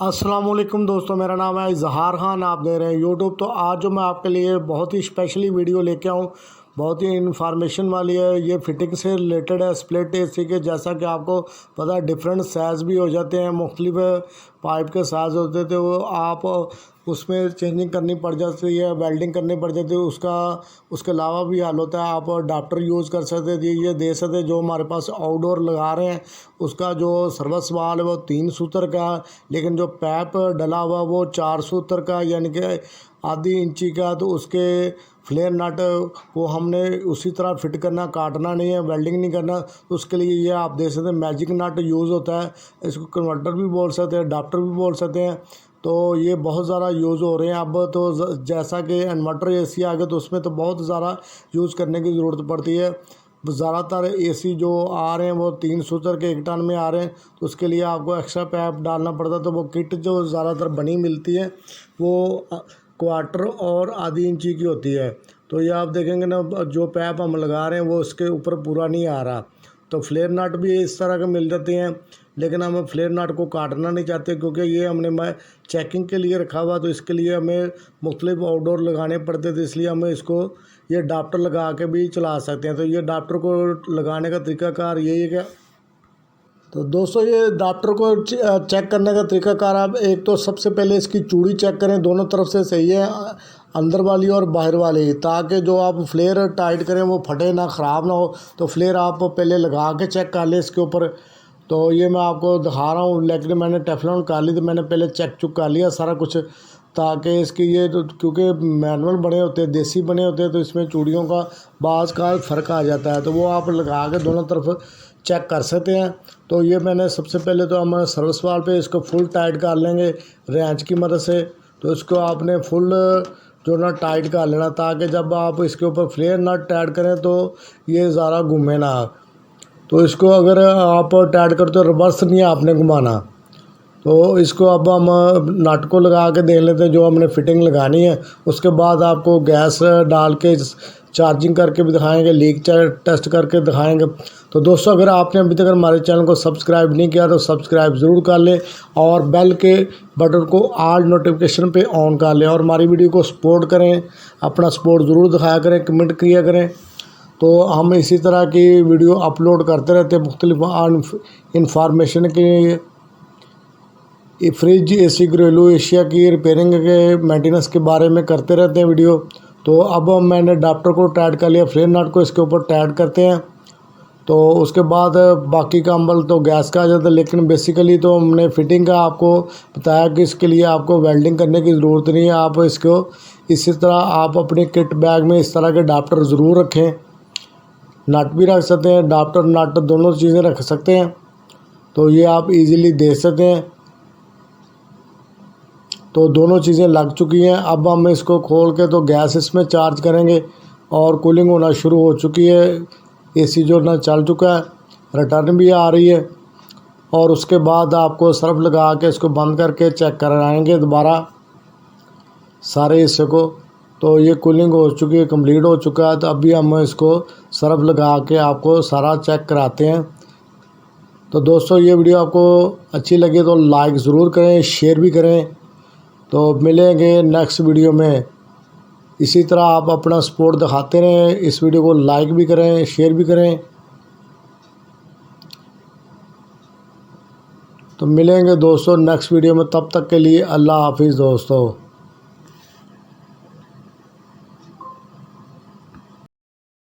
अस्सलामुअलैकुम दोस्तों, मेरा नाम है इजहार खान। आप दे रहे हैं यूट्यूब। तो आज जो मैं आपके लिए बहुत ही स्पेशली वीडियो लेके आऊँ, बहुत ही इंफॉर्मेशन वाली है। ये फिटिंग से रिलेटेड है स्प्लिट एसी के। जैसा कि आपको पता है डिफरेंट साइज़ भी हो जाते हैं, मुख्तलिफ पाइप के साइज़ होते थे, वो आप उसमें चेंजिंग करनी पड़ जाती है, वेल्डिंग करनी पड़ जाती है। उसके अलावा भी हाल होता है, आप अडाप्टर यूज़ कर सकते थे, ये दे सकते। जो हमारे पास आउटडोर लगा रहे हैं उसका जो सर्विस वाल है वो 3 सूत्र का, लेकिन जो पैप डला हुआ वो 4 सूत्र का, यानी कि आधी इंची का। तो उसके फ्लेयर नट वो हमने उसी तरह फिट करना, काटना नहीं है, वेल्डिंग नहीं करना। तो उसके लिए ये आप देख सकते हैं मैजिक नट यूज़ होता है। इसको कन्वर्टर भी बोल सकते हैं, अडाप्टर भी बोल सकते हैं। तो ये बहुत ज़्यादा यूज़ हो रहे हैं अब। तो जैसा कि इन्वर्टर एसी आ गए तो उसमें तो बहुत ज़्यादा यूज़ करने की ज़रूरत पड़ती है। ज़्यादातर एसी जो आ रहे हैं वो 3 सूत्र के 1 टन में आ रहे हैं, तो उसके लिए आपको एक्स्ट्रा पैप डालना पड़ता है। तो वो किट जो ज़्यादातर बनी मिलती है वो क्वार्टर और आधी इंची की होती है। तो ये आप देखेंगे ना, जो पैप हम लगा रहे हैं वो उसके ऊपर पूरा नहीं आ रहा। तो फ्लेयर नट भी इस तरह के मिल जाते हैं, लेकिन हम फ्लेयर नट को काटना नहीं चाहते क्योंकि ये हमने मैं चेकिंग के लिए रखा हुआ। तो इसके लिए हमें मुख्तलिफ आउटडोर लगाने पड़ते थे, इसलिए हमें इसको ये अडाप्टर लगा के भी चला सकते हैं। तो ये अडाप्टर को लगाने का तरीकाकार यही है क्या। तो दोस्तों, ये अडाप्टर को चेक करने का तरीकाकार, आप एक तो सबसे पहले इसकी चूड़ी चेक करें, दोनों तरफ से सही है, अंदर वाली और बाहर वाली, ताकि जो आप फ्लेयर टाइट करें वो फटे ना, ख़राब ना हो। तो फ्लेयर आप पहले लगा के चेक कर लें इसके ऊपर। तो ये मैं आपको दिखा रहा हूँ, लेकिन मैंने टेफलॉन कर ली, तो मैंने पहले चेक चुक कर लिया सारा कुछ, ताकि इसकी ये तो क्योंकि मैनुअल बने होते हैं, देसी बने होते हैं, तो इसमें चूड़ियों का बाज़ का फ़र्क आ जाता है। तो वो आप लगा के दोनों तरफ चेक कर सकते हैं। तो ये मैंने सबसे पहले तो हम सर्विस वाल पे इसको फुल टाइट कर लेंगे रेंच की मदद से। तो इसको आपने फुल जो ना टाइट कर लेना, ताकि जब आप इसके ऊपर फ्लेयर नट टाइट करें तो ये ज़्यादा घूमे ना। तो इसको अगर आप टाइट करते हो रिवर्स नहीं आपने घुमाना। तो इसको अब हम नट को लगा के देख लेते हैं जो हमने फिटिंग लगानी है। उसके बाद आपको गैस डाल के चार्जिंग करके भी दिखाएंगे, लीक टेस्ट करके दिखाएंगे। तो दोस्तों, अगर आपने अभी तक हमारे चैनल को सब्सक्राइब नहीं किया तो सब्सक्राइब ज़रूर कर लें और बेल के बटन को ऑल नोटिफिकेशन पे ऑन कर लें और हमारी वीडियो को सपोर्ट करें, अपना सपोर्ट ज़रूर दिखाया करें, कमेंट किया करें। तो हम इसी तरह की वीडियो अपलोड करते रहते हैं मुख्तलिफ इंफॉर्मेशन के लिए। फ्रिज, एसी, घरेलू एशिया की रिपेयरिंग के मेंटेनेंस के बारे में करते रहते हैं वीडियो। तो अब मैंने अडाप्टर को टाइट कर लिया, फ्लेयर नट को इसके ऊपर टाइट करते हैं। तो उसके बाद बाकी का अमल तो गैस का आ जाता है, लेकिन बेसिकली तो हमने फिटिंग का आपको बताया कि इसके लिए आपको वेल्डिंग करने की ज़रूरत नहीं है। आप इसको इसी तरह आप अपने किट बैग में इस तरह के अडाप्टर ज़रूर रखें। नट भी रख सकते हैं, अडाप्टर नट दोनों चीज़ें रख सकते हैं। तो ये आप इजीली देख सकते हैं। तो दोनों चीज़ें लग चुकी हैं। अब हम इसको खोल के तो गैस इसमें चार्ज करेंगे और कूलिंग होना शुरू हो चुकी है। एसी जो ना चल चुका है, रिटर्न भी आ रही है। और उसके बाद आपको सर्फ लगा के इसको बंद करके चेक कराएंगे दोबारा सारे हिस्से को। तो ये कूलिंग हो चुकी है, कंप्लीट हो चुका है। तो अभी हम इसको सर्फ लगा के आपको सारा चेक कराते हैं। तो दोस्तों, ये वीडियो आपको अच्छी लगी तो लाइक ज़रूर करें, शेयर भी करें। तो मिलेंगे नेक्स्ट वीडियो में। इसी तरह आप अपना सपोर्ट दिखाते रहें, इस वीडियो को लाइक भी करें, शेयर भी करें। तो मिलेंगे दोस्तों नेक्स्ट वीडियो में, तब तक के लिए अल्लाह हाफिज़ दोस्तों।